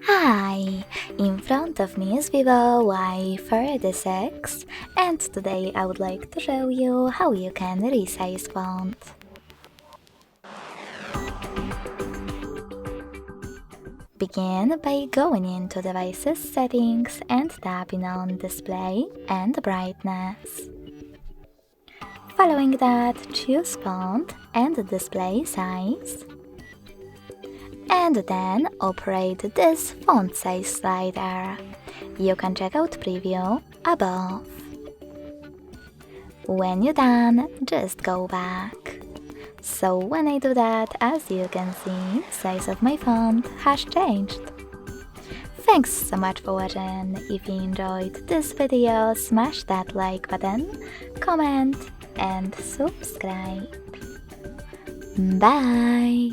Hi! In front of me is VIVO Y36 and today I would like to show you how you can resize font. Begin by going into Devices Settings and tapping on Display and Brightness. Following that, choose Font and Display Size. And then operate this font size slider. You can check out preview above. When you're done, just go back. So when I do that, as you can see, size of my font has changed. Thanks so much for watching. If you enjoyed this video, smash that like button, comment and subscribe. Bye!